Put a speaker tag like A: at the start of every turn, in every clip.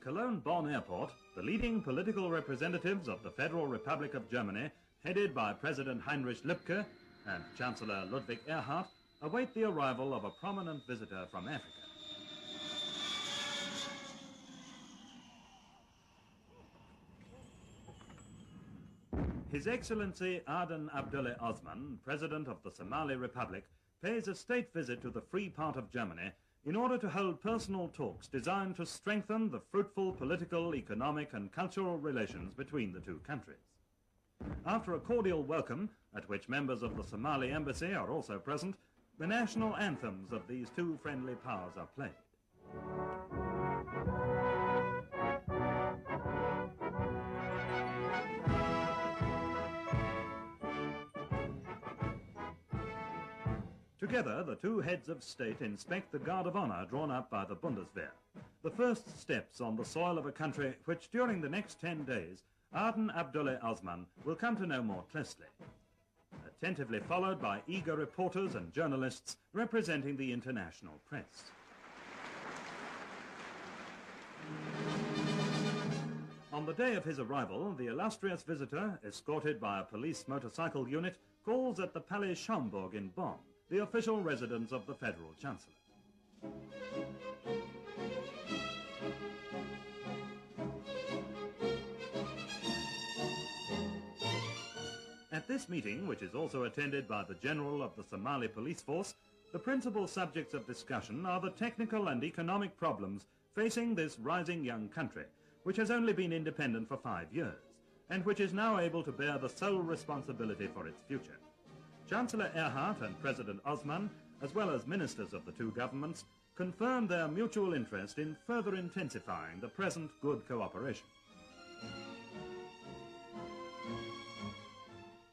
A: Cologne-Bonn Airport, the leading political representatives of the Federal Republic of Germany, headed by President Heinrich Lübke and Chancellor Ludwig Erhard, await the arrival of a prominent visitor from Africa. His Excellency Aden Abdule Osman, President of the Somali Republic, pays a state visit to the free part of Germany in order to hold personal talks designed to strengthen the fruitful political, economic and cultural relations between the two countries. After a cordial welcome, at which members of the Somali embassy are also present, the national anthems of these two friendly powers are played. Together, the two heads of state inspect the Guard of Honor drawn up by the Bundeswehr, the first steps on the soil of a country which during the next 10 days, Aden Abdule Osman will come to know more closely, attentively followed by eager reporters and journalists representing the international press. On the day of his arrival, the illustrious visitor, escorted by a police motorcycle unit, calls at the Palais Schaumburg in Bonn, the official residence of the Federal Chancellor. At this meeting, which is also attended by the General of the Somali Police Force, the principal subjects of discussion are the technical and economic problems facing this rising young country, which has only been independent for 5 years, and which is now able to bear the sole responsibility for its future. Chancellor Erhard and President Osman, as well as ministers of the two governments, confirmed their mutual interest in further intensifying the present good cooperation.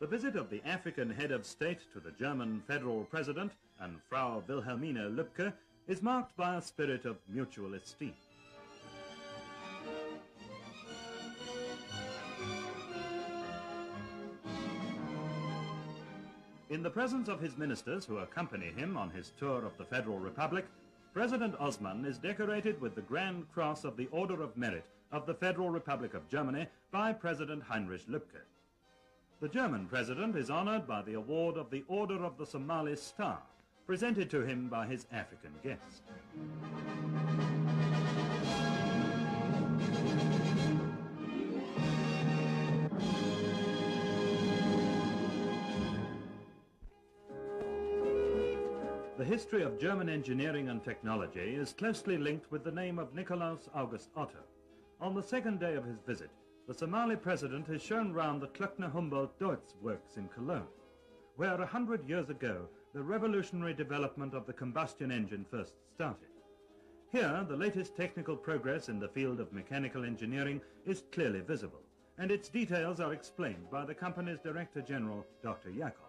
A: The visit of the African head of state to the German federal president and Frau Wilhelmine Lübke is marked by a spirit of mutual esteem. In the presence of his ministers who accompany him on his tour of the Federal Republic, President Osman is decorated with the Grand Cross of the Order of Merit of the Federal Republic of Germany by President Heinrich Lübke. The German president is honored by the award of the Order of the Somali Star, presented to him by his African guest. The history of German engineering and technology is closely linked with the name of Nikolaus August Otto. On the second day of his visit, the Somali president is shown round the Klöckner Humboldt Deutz works in Cologne, where 100 years ago the revolutionary development of the combustion engine first started. Here, the latest technical progress in the field of mechanical engineering is clearly visible, and its details are explained by the company's Director General, Dr. Jakob.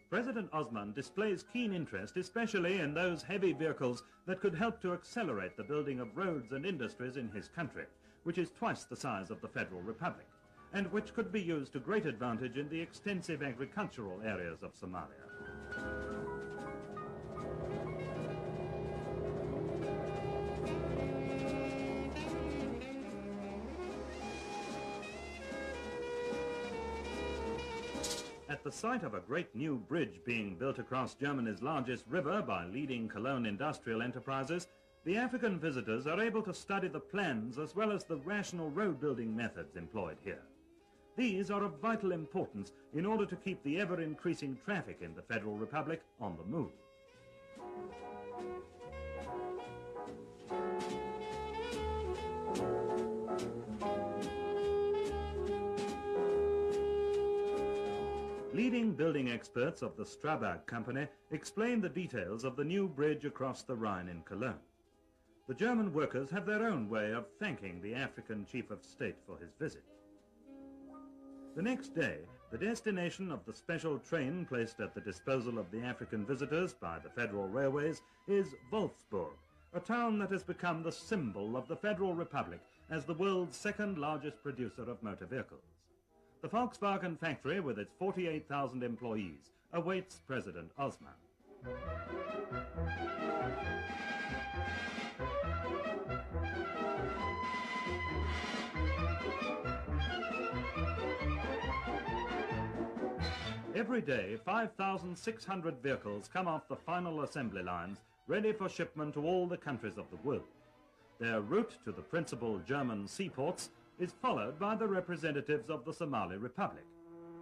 A: President Osman displays keen interest, especially in those heavy vehicles that could help to accelerate the building of roads and industries in his country, which is twice the size of the Federal Republic, and which could be used to great advantage in the extensive agricultural areas of Somalia. At the site of a great new bridge being built across Germany's largest river by leading Cologne industrial enterprises, the African visitors are able to study the plans as well as the rational road-building methods employed here. These are of vital importance in order to keep the ever-increasing traffic in the Federal Republic on the move. Leading building experts of the Strabag company explain the details of the new bridge across the Rhine in Cologne. The German workers have their own way of thanking the African chief of state for his visit. The next day, The destination of the special train placed at the disposal of the African visitors by the Federal Railways is Wolfsburg, a town that has become the symbol of the Federal Republic as the world's second largest producer of motor vehicles. The Volkswagen factory, with its 48,000 employees, awaits President Osman. Every day, 5,600 vehicles come off the final assembly lines, ready for shipment to all the countries of the world. Their route to the principal German seaports is followed by the representatives of the Somali Republic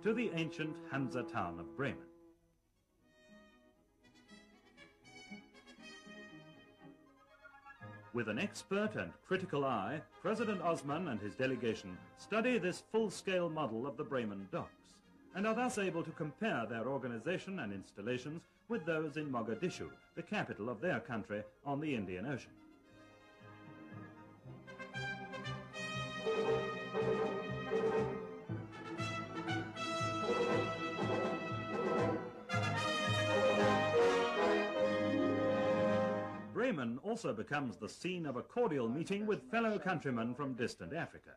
A: to the ancient Hansa town of Bremen. With an expert and critical eye, President Osman and his delegation study this full-scale model of the Bremen docks and are thus able to compare their organization and installations with those in Mogadishu, the capital of their country on the Indian Ocean. Bremen also becomes the scene of a cordial meeting with fellow countrymen from distant Africa.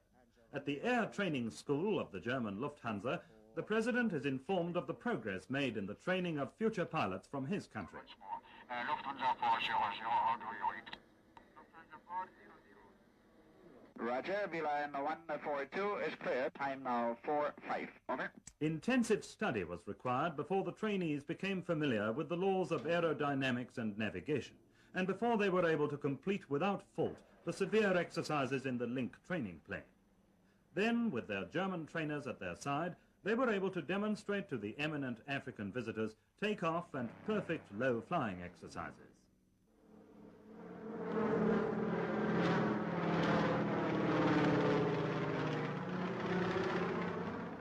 A: At the Air Training School of the German Lufthansa, the President is informed of the progress made in the training of future pilots from his country.
B: Roger, V-line 142 is clear. Time now 4-5. Over.
A: Intensive study was required before the trainees became familiar with the laws of aerodynamics and navigation, and before they were able to complete without fault the severe exercises in the Link training plane. Then, with their German trainers at their side, they were able to demonstrate to the eminent African visitors takeoff and perfect low-flying exercises.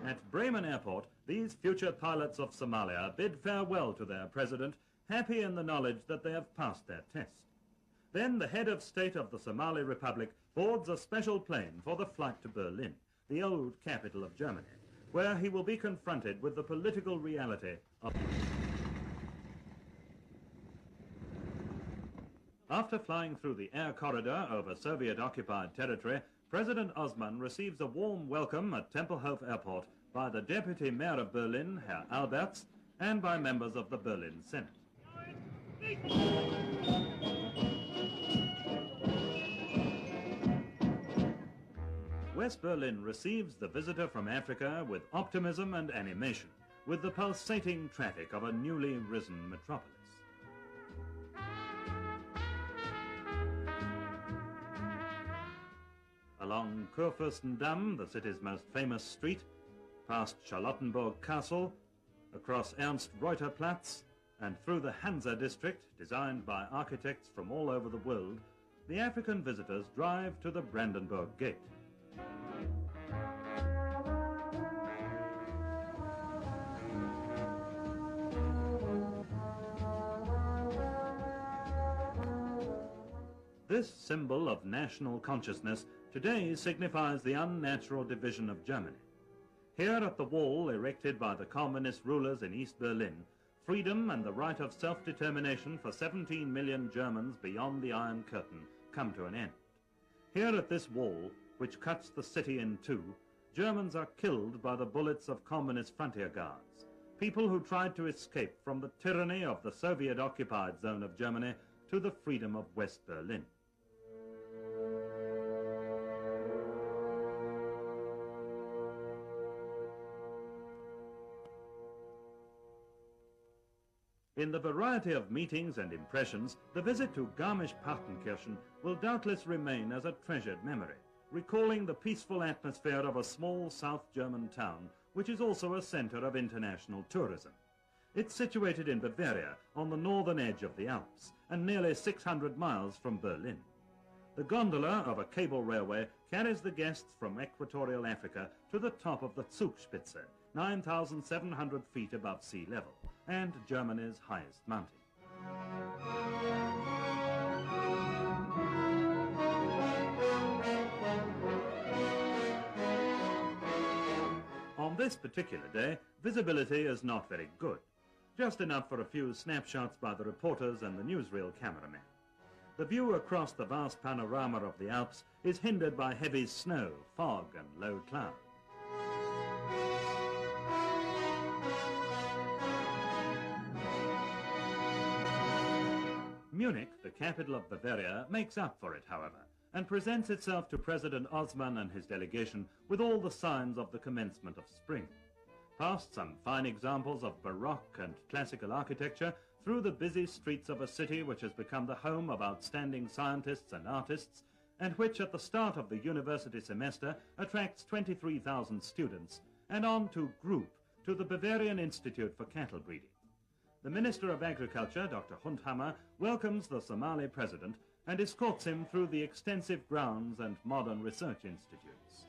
A: At Bremen Airport, these future pilots of Somalia bid farewell to their president, happy in the knowledge that they have passed their test. Then the head of state of the Somali Republic boards a special plane for the flight to Berlin, the old capital of Germany, where he will be confronted with the political reality of... After flying through the air corridor over Soviet-occupied territory, President Osman receives a warm welcome at Tempelhof Airport by the Deputy Mayor of Berlin, Herr Alberts, and by members of the Berlin Senate. West Berlin receives the visitor from Africa with optimism and animation, with the pulsating traffic of a newly risen metropolis. Along Kurfürstendamm, the city's most famous street, past Charlottenburg Castle, across Ernst-Reuter-Platz, and through the Hansa district, designed by architects from all over the world, the African visitors drive to the Brandenburg Gate. This symbol of national consciousness today signifies the unnatural division of Germany. Here at the wall erected by the communist rulers in East Berlin, freedom and the right of self-determination for 17 million Germans beyond the Iron Curtain come to an end. Here at this wall, which cuts the city in two, Germans are killed by the bullets of communist frontier guards, people who tried to escape from the tyranny of the Soviet-occupied zone of Germany to the freedom of West Berlin. In the variety of meetings and impressions, the visit to Garmisch-Partenkirchen will doubtless remain as a treasured memory, recalling the peaceful atmosphere of a small South German town, which is also a center of international tourism. It's situated in Bavaria, on the northern edge of the Alps, and nearly 600 miles from Berlin. The gondola of a cable railway carries the guests from equatorial Africa to the top of the Zugspitze, 9,700 feet above sea level, and Germany's highest mountain. On this particular day, visibility is not very good. Just enough for a few snapshots by the reporters and the newsreel cameramen. The view across the vast panorama of the Alps is hindered by heavy snow, fog and low cloud. Munich, the capital of Bavaria, makes up for it, however, and presents itself to President Osman and his delegation with all the signs of the commencement of spring. Past some fine examples of Baroque and classical architecture, through the busy streets of a city which has become the home of outstanding scientists and artists, and which at the start of the university semester attracts 23,000 students, and on to Group, to the Bavarian Institute for Cattle Breeding. The Minister of Agriculture, Dr. Hundhammer, welcomes the Somali president and escorts him through the extensive grounds and modern research institutes.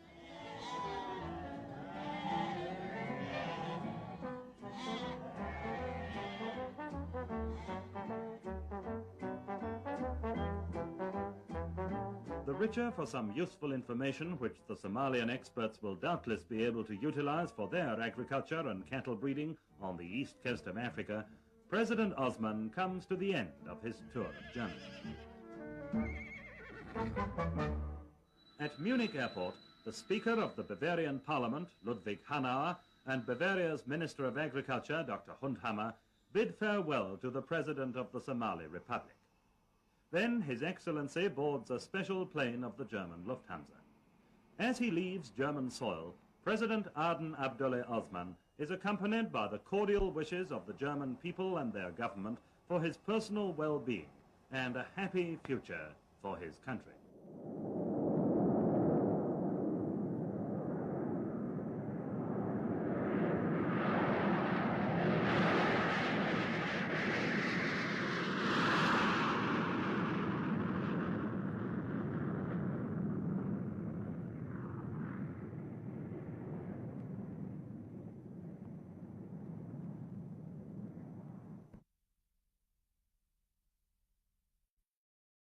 A: The richer for some useful information which the Somalian experts will doubtless be able to utilize for their agriculture and cattle breeding on the east coast of Africa, President Osman comes to the end of his tour of Germany. At Munich airport, the Speaker of the Bavarian Parliament, Ludwig Hanauer, and Bavaria's Minister of Agriculture, Dr. Hundhammer, bid farewell to the President of the Somali Republic. Then His Excellency boards a special plane of the German Lufthansa. As he leaves German soil, President Aden Abdule Osman is accompanied by the cordial wishes of the German people and their government for his personal well-being and a happy future for his country.